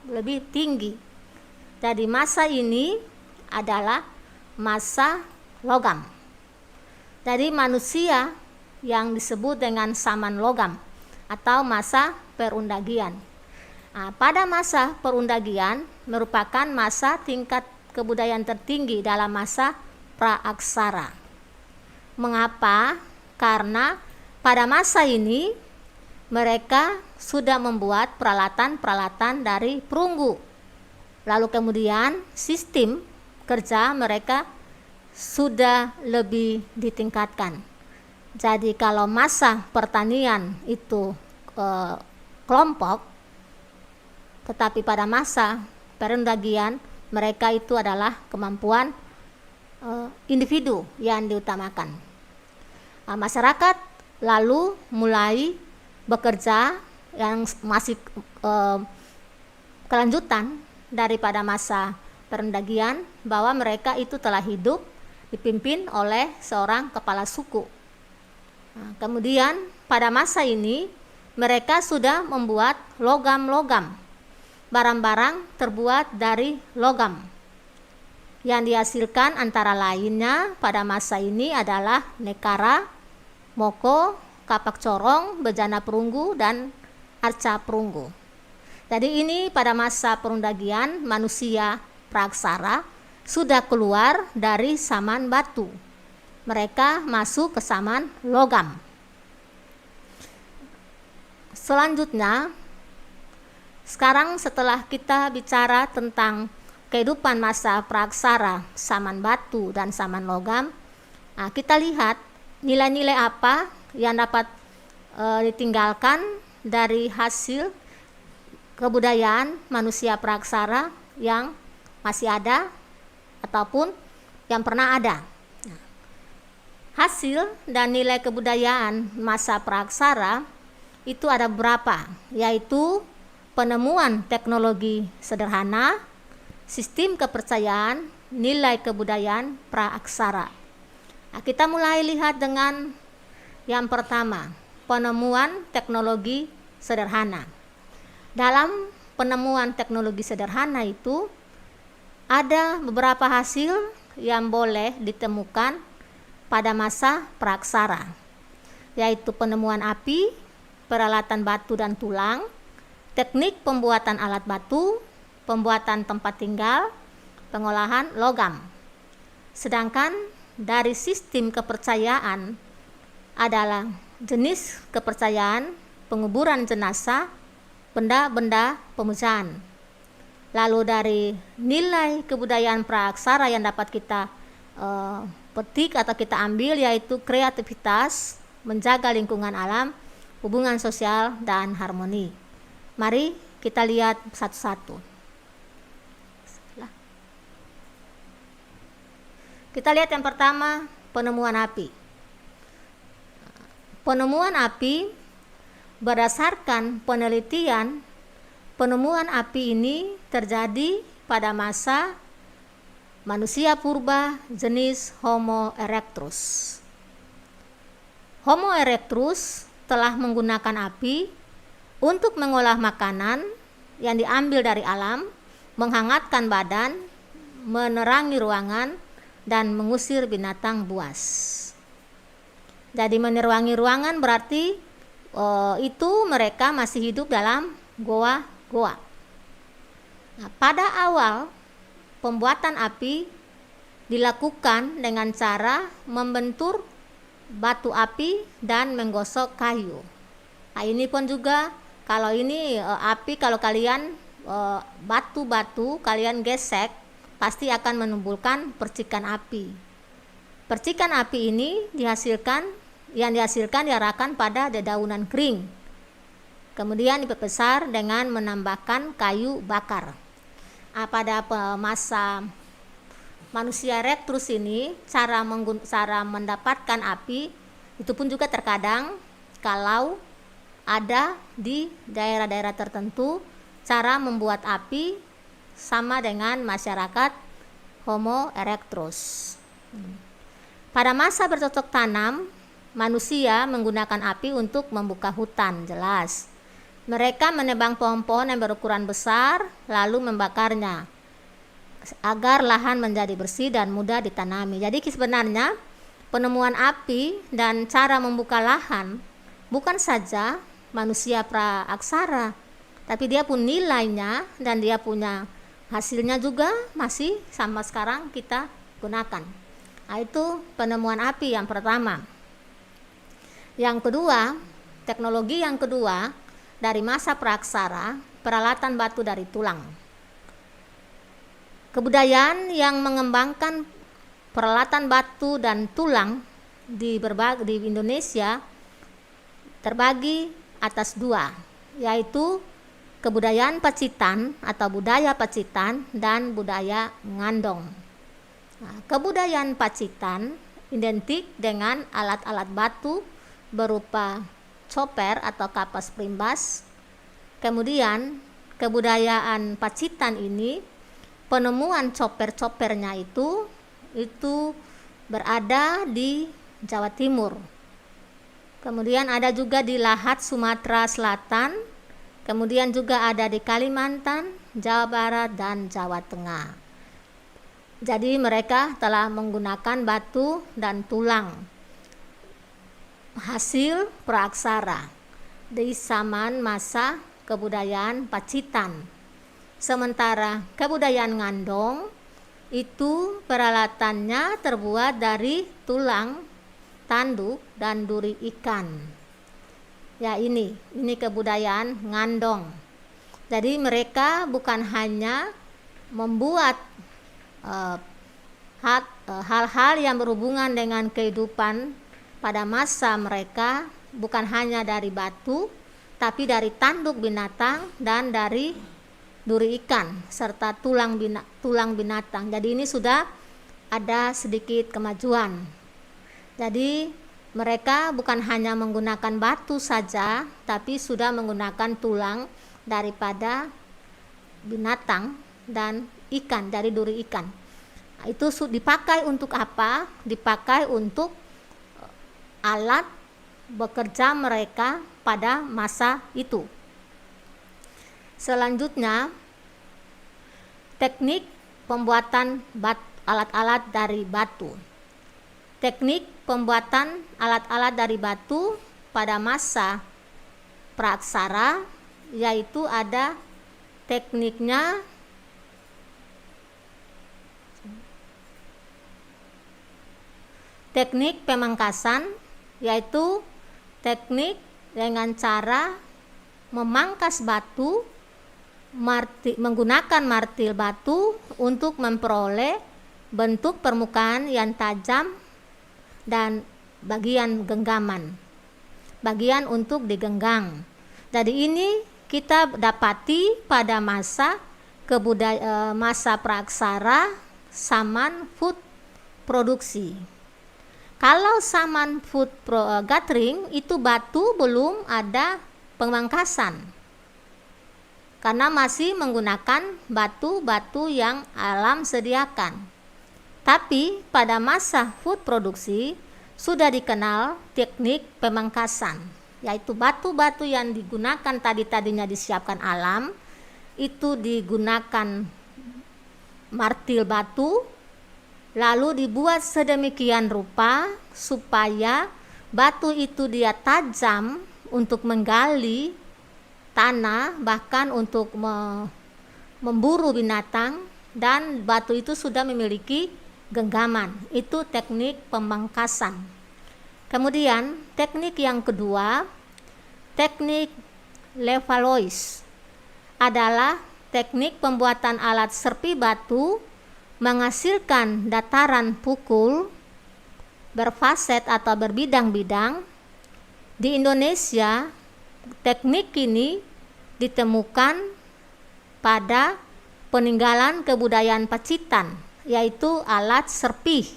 lebih tinggi. Jadi massa ini adalah massa logam. Jadi manusia yang disebut dengan zaman logam atau masa perundagian. Nah, pada masa perundagian merupakan masa tingkat kebudayaan tertinggi dalam masa praaksara. Mengapa? Karena pada masa ini mereka sudah membuat peralatan-peralatan dari perunggu. Lalu kemudian sistem kerja mereka sudah lebih ditingkatkan. Jadi kalau masa pertanian itu kelompok, tetapi pada masa perundagian mereka itu adalah kemampuan individu yang diutamakan. Masyarakat lalu mulai bekerja yang masih kelanjutan daripada masa perundagian, bahwa mereka itu telah hidup dipimpin oleh seorang kepala suku. Nah, kemudian pada masa ini mereka sudah membuat logam-logam, barang-barang terbuat dari logam. Yang dihasilkan antara lainnya pada masa ini adalah nekara, moko, kapak corong, bejana perunggu, dan arca perunggu. Jadi ini pada masa perundagian manusia praaksara sudah keluar dari zaman batu. Mereka masuk ke zaman logam. Selanjutnya, sekarang setelah kita bicara tentang kehidupan masa praaksara, zaman batu dan zaman logam, kita lihat nilai-nilai apa yang dapat ditinggalkan dari hasil kebudayaan manusia praaksara yang masih ada ataupun yang pernah ada. Hasil dan nilai kebudayaan masa praaksara itu ada beberapa, yaitu penemuan teknologi sederhana, sistem kepercayaan, nilai kebudayaan praaksara. Nah, kita mulai lihat dengan yang pertama, penemuan teknologi sederhana. Dalam penemuan teknologi sederhana itu ada beberapa hasil yang boleh ditemukan pada masa praaksara, yaitu penemuan api, peralatan batu dan tulang, teknik pembuatan alat batu, pembuatan tempat tinggal, pengolahan logam. Sedangkan dari sistem kepercayaan adalah jenis kepercayaan penguburan jenazah, benda-benda pemujaan. Lalu dari nilai kebudayaan praaksara yang dapat kita petik atau kita ambil, yaitu kreativitas, menjaga lingkungan alam, hubungan sosial, dan harmoni. Mari kita lihat satu-satu. Kita lihat yang pertama, penemuan api. Penemuan api, berdasarkan penelitian, penemuan api ini terjadi pada masa manusia purba jenis Homo erectus. Homo erectus telah menggunakan api untuk mengolah makanan yang diambil dari alam, menghangatkan badan, menerangi ruangan, dan mengusir binatang buas. Jadi menerangi ruangan berarti itu mereka masih hidup dalam goa-goa. Nah, pada awal pembuatan api dilakukan dengan cara membentur batu api dan menggosok kayu. Nah, ini pun juga kalau ini api, kalau kalian batu-batu kalian gesek, pasti akan menimbulkan percikan api. Percikan api ini dihasilkan diarahkan pada dedaunan kering. Kemudian diperbesar dengan menambahkan kayu bakar. Pada masa manusia erectus ini, cara mendapatkan api itu pun juga terkadang kalau ada di daerah-daerah tertentu, cara membuat api sama dengan masyarakat Homo erectus. Pada masa bercocok tanam, manusia menggunakan api untuk membuka hutan, jelas. Mereka menebang pohon-pohon yang berukuran besar lalu membakarnya agar lahan menjadi bersih dan mudah ditanami. Jadi sebenarnya penemuan api dan cara membuka lahan bukan saja manusia praaksara, tapi dia pun nilainya dan dia punya hasilnya juga masih sampai sekarang kita gunakan. Nah, itu penemuan api yang pertama. Yang kedua, teknologi yang kedua dari masa praaksara, peralatan batu dari tulang. Kebudayaan yang mengembangkan peralatan batu dan tulang di Indonesia terbagi atas dua, yaitu kebudayaan Pacitan atau budaya Pacitan dan budaya Ngandong. Nah, kebudayaan Pacitan identik dengan alat-alat batu berupa coper atau kapas primbas. Kemudian kebudayaan Pacitan ini, penemuan coper-copernya itu berada di Jawa Timur. Kemudian ada juga di Lahat Sumatera Selatan, kemudian juga ada di Kalimantan, Jawa Barat, dan Jawa Tengah. Jadi mereka telah menggunakan batu dan tulang hasil praaksara di zaman masa kebudayaan Pacitan. Sementara kebudayaan Ngandong itu peralatannya terbuat dari tulang, tanduk, dan duri ikan. Ya, ini kebudayaan Ngandong. Jadi mereka bukan hanya membuat hal-hal yang berhubungan dengan kehidupan pada masa mereka, bukan hanya dari batu, tapi dari tanduk binatang dan dari duri ikan serta tulang binatang. Jadi ini sudah ada sedikit kemajuan. Jadi mereka bukan hanya menggunakan batu saja, tapi sudah menggunakan tulang daripada binatang dan ikan, dari duri ikan. Nah, itu dipakai untuk apa? Dipakai untuk alat bekerja mereka pada masa itu. Selanjutnya, teknik pembuatan alat-alat dari batu. Teknik pembuatan alat-alat dari batu pada masa praaksara, yaitu ada tekniknya teknik pemangkasan, yaitu teknik dengan cara memangkas batu menggunakan martil batu untuk memperoleh bentuk permukaan yang tajam dan bagian genggaman, bagian untuk digenggang. Jadi ini kita dapati pada masa masa praaksara Saman Food produksi. Kalau Saman Food gathering itu batu belum ada pemangkasan, karena masih menggunakan batu-batu yang alam sediakan. Tapi pada masa food produksi sudah dikenal teknik pemangkasan, yaitu batu-batu yang digunakan tadinya disiapkan alam, itu digunakan martil batu, lalu dibuat sedemikian rupa supaya batu itu dia tajam untuk menggali tanah, bahkan untuk memburu binatang, dan batu itu sudah memiliki genggaman. Itu teknik pemangkasan. Kemudian teknik yang kedua, teknik Levallois, adalah teknik pembuatan alat serpi batu menghasilkan dataran pukul berfaset atau berbidang-bidang. Di Indonesia, teknik ini ditemukan pada peninggalan kebudayaan Pacitan, yaitu alat serpih.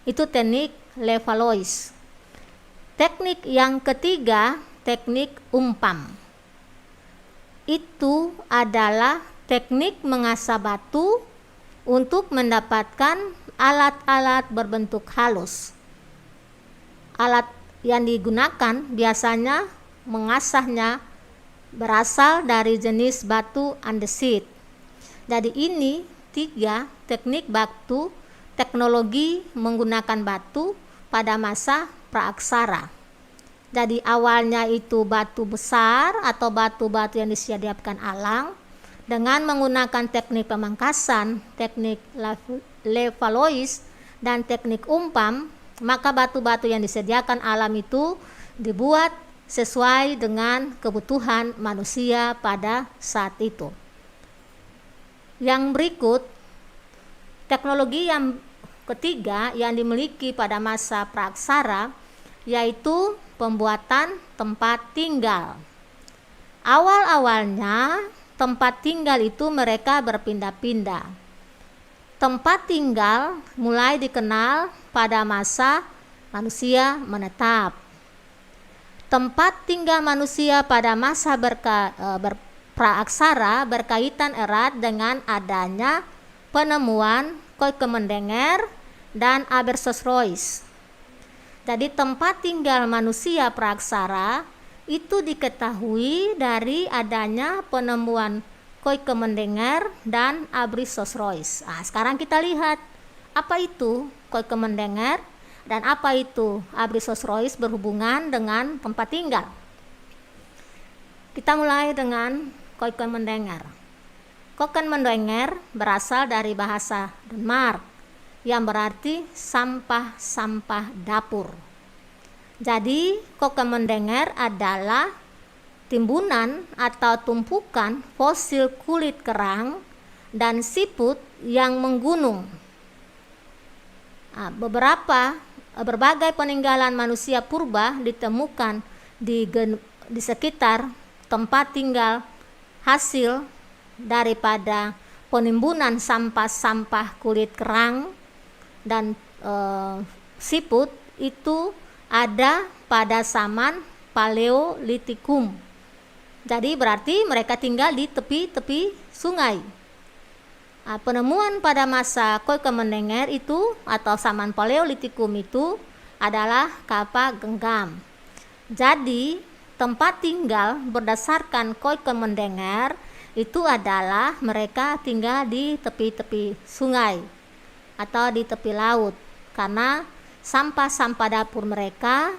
Itu teknik Levallois. Teknik yang ketiga, teknik umpam. Itu adalah teknik mengasah batu untuk mendapatkan alat-alat berbentuk halus. Alat yang digunakan biasanya mengasahnya berasal dari jenis batu andesit. Jadi ini 3 teknik batu, teknologi menggunakan batu pada masa praaksara. Jadi awalnya itu batu besar atau batu-batu yang disediakan alam dengan menggunakan teknik pemangkasan, teknik Levallois dan teknik umpam, maka batu-batu yang disediakan alam itu dibuat sesuai dengan kebutuhan manusia pada saat itu. Yang berikut, teknologi yang ketiga yang dimiliki pada masa praaksara yaitu pembuatan tempat tinggal. Awal-awalnya tempat tinggal itu mereka berpindah-pindah. Tempat tinggal mulai dikenal pada masa manusia menetap. Tempat tinggal manusia pada masa praaksara berkaitan erat dengan adanya penemuan Kooikomendengger dan Aberystwyth. Jadi tempat tinggal manusia praaksara itu diketahui dari adanya penemuan Kooikomendengger dan Aberystwyth. Sekarang kita lihat apa itu Kooikomendengger dan apa itu Aberystwyth berhubungan dengan tempat tinggal. Kita mulai dengan Kooikomendengger. Kooikomendengger berasal dari bahasa Denmark yang berarti sampah-sampah dapur. Jadi Kooikomendengger adalah timbunan atau tumpukan fosil kulit kerang dan siput yang menggunung. Berbagai peninggalan manusia purba ditemukan di sekitar tempat tinggal hasil daripada penimbunan sampah-sampah kulit kerang dan siput itu ada pada zaman Paleolitikum. Jadi berarti mereka tinggal di tepi-tepi sungai. Penemuan pada masa Kooikomendengger itu atau zaman Paleolitikum itu adalah Kapa Genggam. Jadi tempat tinggal berdasarkan Kooikomendengger itu adalah mereka tinggal di tepi-tepi sungai atau di tepi laut, karena sampah-sampah dapur mereka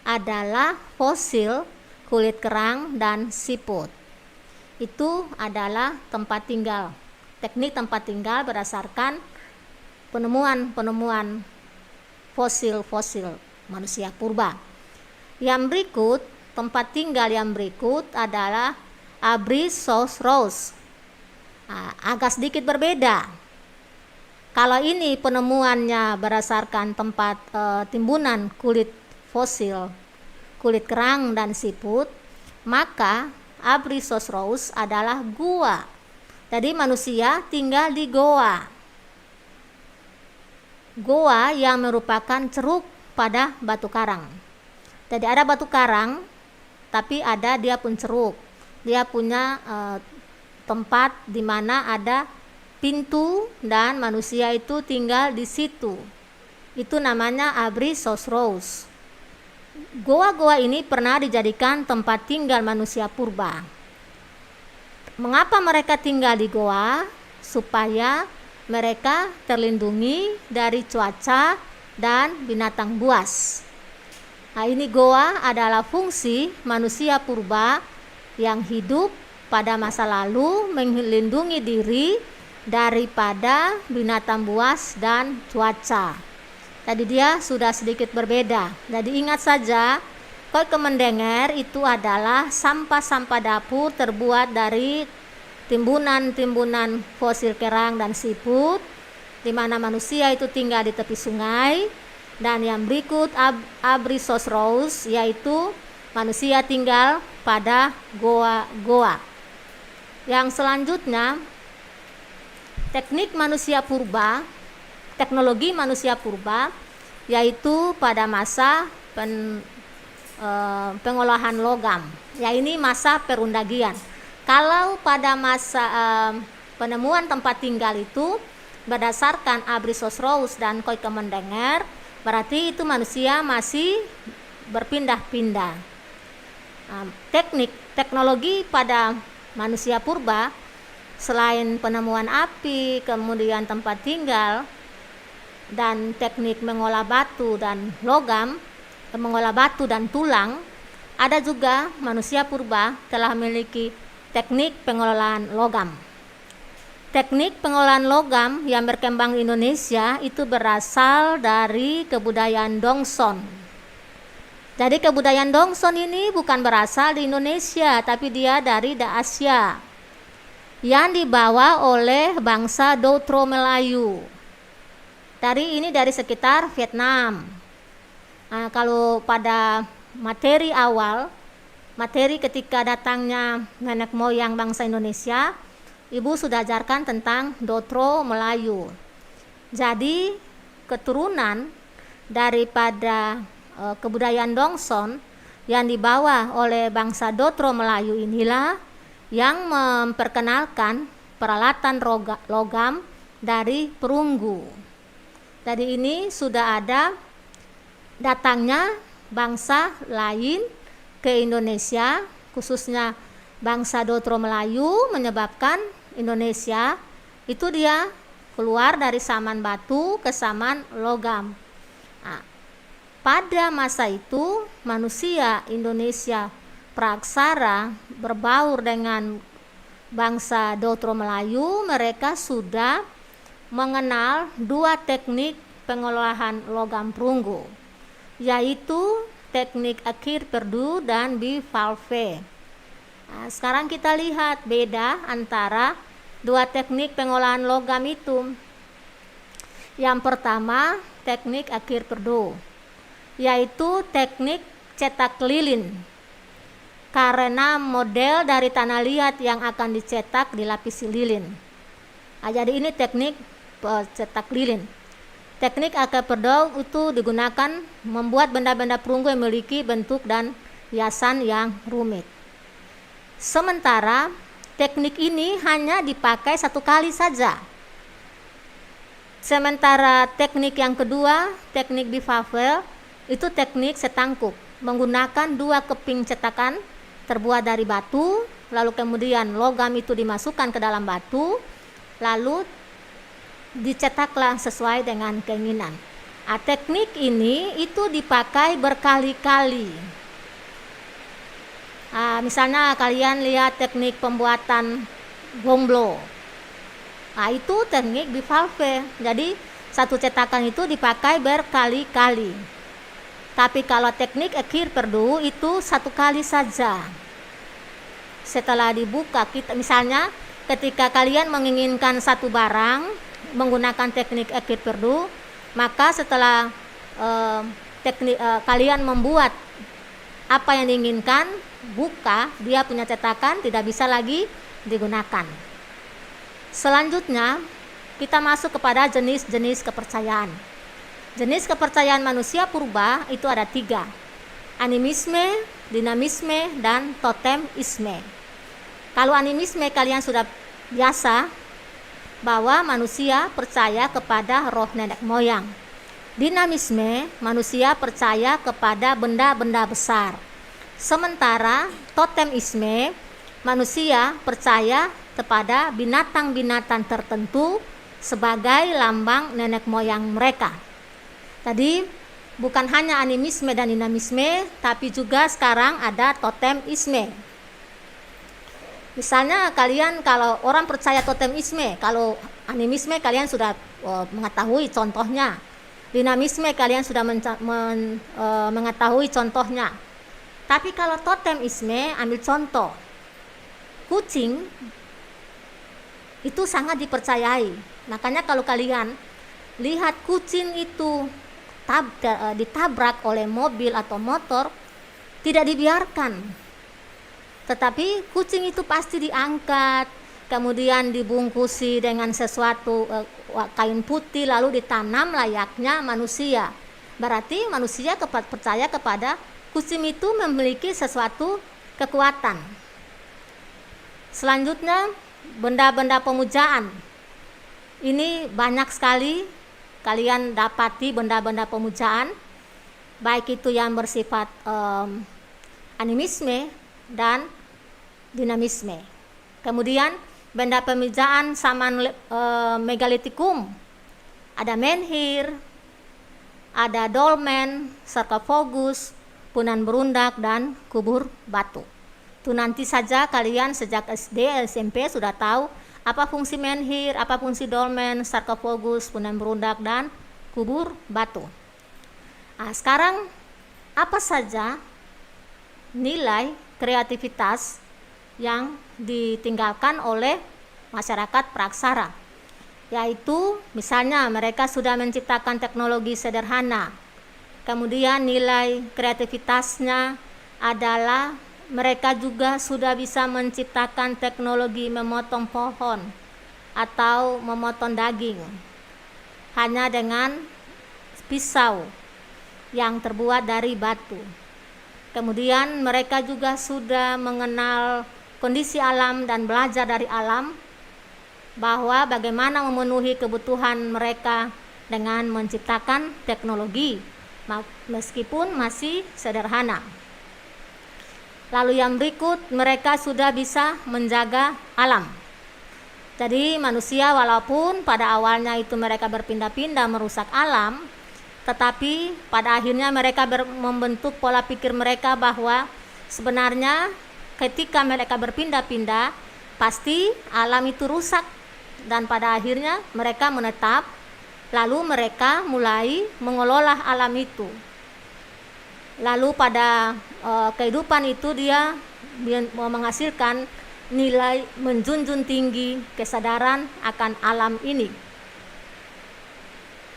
adalah fosil kulit kerang dan siput. Itu adalah tempat tinggal. Teknik tempat tinggal berdasarkan penemuan fosil-fosil manusia purba. Yang berikut, tempat tinggal yang berikut adalah Aberystwyth. Agak sedikit berbeda. Kalau ini penemuannya berdasarkan tempat timbunan kulit fosil kulit kerang dan siput, maka Aberystwyth adalah gua. Jadi manusia tinggal di goa. Goa yang merupakan ceruk pada batu karang. Jadi ada batu karang, tapi ada dia pun ceruk. Dia punya tempat di mana ada pintu dan manusia itu tinggal di situ. Itu namanya Aberystwyth. Goa-goa ini pernah dijadikan tempat tinggal manusia purba. Mengapa mereka tinggal di goa? Supaya mereka terlindungi dari cuaca dan binatang buas. Ini goa adalah fungsi manusia purba yang hidup pada masa lalu melindungi diri daripada binatang buas dan cuaca. Tadi dia sudah sedikit berbeda. Jadi ingat saja, Kooikomendengger itu adalah sampah-sampah dapur terbuat dari timbunan-timbunan fosil kerang dan siput, di mana manusia itu tinggal di tepi sungai. Dan yang berikut Aberystwyth, yaitu manusia tinggal pada goa-goa. Yang selanjutnya, teknik manusia purba, teknologi manusia purba, yaitu pada masa pengolahan logam. Ya, ini masa perundagian. Kalau pada masa penemuan tempat tinggal itu berdasarkan Aberystwyth dan Kooikomendengger, berarti itu manusia masih berpindah-pindah. teknologi pada manusia purba selain penemuan api, kemudian tempat tinggal, dan teknik mengolah batu dan logam, mengolah batu dan tulang, ada juga manusia purba telah memiliki teknik pengelolaan logam. Teknik pengolahan logam yang berkembang di Indonesia itu berasal dari kebudayaan Dongson. Jadi kebudayaan Dongson ini bukan berasal di Indonesia, tapi dia dari Asia yang dibawa oleh bangsa Dotro Melayu. Dari sekitar Vietnam. Nah, kalau pada materi awal, materi ketika datangnya nenek moyang bangsa Indonesia, Ibu sudah ajarkan tentang Dotro Melayu. Jadi keturunan daripada kebudayaan Dongson yang dibawa oleh bangsa Dotro Melayu inilah yang memperkenalkan peralatan logam dari perunggu. Jadi ini sudah ada datangnya bangsa lain ke Indonesia, khususnya bangsa Dotro Melayu, menyebabkan Indonesia itu dia keluar dari zaman batu ke zaman logam. Nah, pada masa itu manusia Indonesia Praksara berbaur dengan bangsa Dotro Melayu, mereka sudah mengenal dua teknik pengolahan logam perunggu, yaitu teknik akir perdu dan bivalve. Nah, sekarang kita lihat beda antara dua teknik pengolahan logam itu. Yang pertama, teknik akir perdu, yaitu teknik cetak lilin. Karena model dari tanah liat yang akan dicetak dilapisi lilin. Nah, jadi ini teknik cetak lilin. Teknik akir perdu itu digunakan membuat benda-benda perunggu yang memiliki bentuk dan hiasan yang rumit. Sementara teknik ini hanya dipakai satu kali saja. Sementara teknik yang kedua, teknik bivalve, itu teknik setangkup, menggunakan dua keping cetakan terbuat dari batu, lalu kemudian logam itu dimasukkan ke dalam batu, lalu dicetaklah sesuai dengan keinginan. Nah, teknik ini itu dipakai berkali-kali. Misalnya kalian lihat teknik pembuatan gomblo. Nah, itu teknik bivalve. Jadi satu cetakan itu dipakai berkali-kali. Tapi kalau teknik akir perdu itu satu kali saja. Setelah dibuka, kita ketika kalian menginginkan satu barang menggunakan teknik akir perdu, maka setelah kalian membuat apa yang diinginkan, buka, dia punya cetakan, tidak bisa lagi digunakan. Selanjutnya kita masuk kepada jenis-jenis kepercayaan. Jenis kepercayaan manusia purba itu ada 3: animisme, dinamisme, dan totemisme. Kalau animisme kalian sudah biasa, bahwa manusia percaya kepada roh nenek moyang. Dinamisme, manusia percaya kepada benda-benda besar. Sementara totemisme, manusia percaya kepada binatang-binatang tertentu sebagai lambang nenek moyang mereka. Tadi bukan hanya animisme dan dinamisme, tapi juga sekarang ada totemisme. Misalnya kalian kalau orang percaya totemisme, kalau animisme kalian sudah mengetahui contohnya. Dinamisme kalian sudah mengetahui contohnya. Tapi kalau totemisme, ambil contoh. Kucing itu sangat dipercayai. Makanya kalau kalian lihat kucing itu ditabrak oleh mobil atau motor, tidak dibiarkan. Tetapi kucing itu pasti diangkat, kemudian dibungkusi dengan sesuatu kain putih, lalu ditanam layaknya manusia. Berarti manusia percaya kepada kucing itu memiliki sesuatu kekuatan. Selanjutnya, benda-benda pemujaan. Ini banyak sekali kalian dapati benda-benda pemujaan, baik itu yang bersifat animisme dan dinamisme. Kemudian benda pemijaan zaman megalitikum, ada menhir, ada dolmen, sarkofagus, punan berundak, dan kubur batu. Itu nanti saja kalian sejak SD, SMP sudah tahu apa fungsi menhir, apa fungsi dolmen, sarkofagus, punan berundak, dan kubur batu. Nah, sekarang apa saja nilai kreativitas yang ditinggalkan oleh masyarakat praksara, yaitu misalnya mereka sudah menciptakan teknologi sederhana. Kemudian nilai kreativitasnya adalah mereka juga sudah bisa menciptakan teknologi memotong pohon atau memotong daging hanya dengan pisau yang terbuat dari batu. Kemudian mereka juga sudah mengenal kondisi alam dan belajar dari alam bahwa bagaimana memenuhi kebutuhan mereka dengan menciptakan teknologi meskipun masih sederhana. Lalu yang berikut, mereka sudah bisa menjaga alam. Jadi manusia walaupun pada awalnya itu mereka berpindah-pindah merusak alam, tetapi pada akhirnya mereka membentuk pola pikir mereka bahwa sebenarnya ketika mereka berpindah-pindah pasti alam itu rusak, dan pada akhirnya mereka menetap, lalu mereka mulai mengelola alam itu. Lalu pada kehidupan itu dia menghasilkan nilai menjunjung tinggi kesadaran akan alam ini.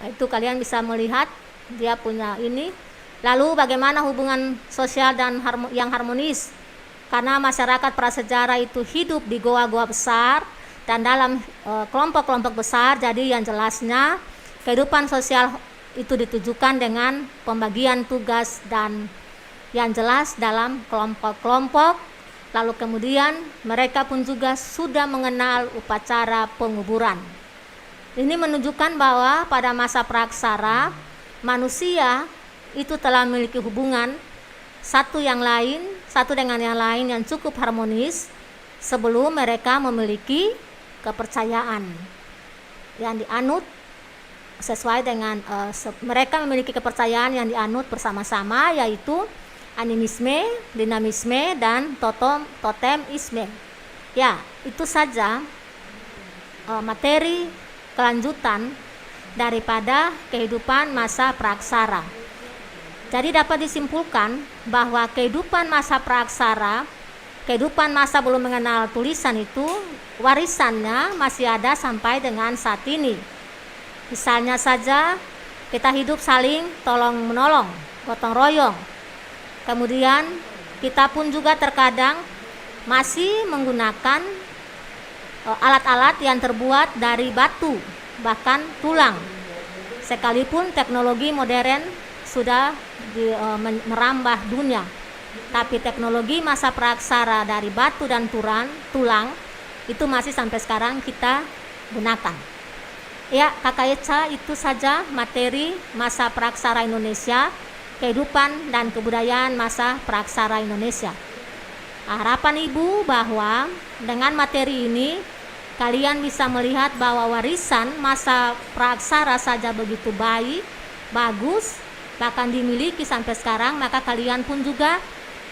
Itu kalian bisa melihat dia punya ini. Lalu bagaimana hubungan sosial dan yang harmonis, karena masyarakat prasejarah itu hidup di goa-goa besar dan dalam kelompok-kelompok besar. Jadi yang jelasnya kehidupan sosial itu ditujukan dengan pembagian tugas dan yang jelas dalam kelompok-kelompok. Lalu kemudian mereka pun juga sudah mengenal upacara penguburan. Ini menunjukkan bahwa pada masa praksara manusia itu telah memiliki hubungan satu dengan yang lain yang cukup harmonis sebelum mereka memiliki kepercayaan yang dianut sesuai dengan mereka memiliki kepercayaan yang dianut bersama-sama, yaitu animisme, dinamisme, dan totemisme. Ya, itu saja materi kelanjutan daripada kehidupan masa praksara. Jadi dapat disimpulkan bahwa kehidupan masa praksara, kehidupan masa belum mengenal tulisan itu warisannya masih ada sampai dengan saat ini. Misalnya saja kita hidup saling tolong menolong, gotong royong. Kemudian kita pun juga terkadang masih menggunakan alat-alat yang terbuat dari batu, bahkan tulang. Sekalipun teknologi modern sudah merambah dunia, tapi teknologi masa praksara dari batu dan tulang itu masih sampai sekarang kita gunakan. Ya, Kakak Eca, itu saja materi masa praksara Indonesia, kehidupan dan kebudayaan masa praksara Indonesia. Harapan Ibu bahwa dengan materi ini kalian bisa melihat bahwa warisan masa praksara saja begitu baik, bagus, bahkan dimiliki sampai sekarang, maka kalian pun juga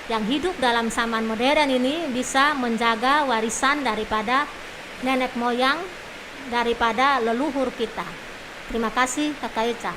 yang hidup dalam zaman modern ini bisa menjaga warisan daripada nenek moyang, daripada leluhur kita. Terima kasih Kakak Eca.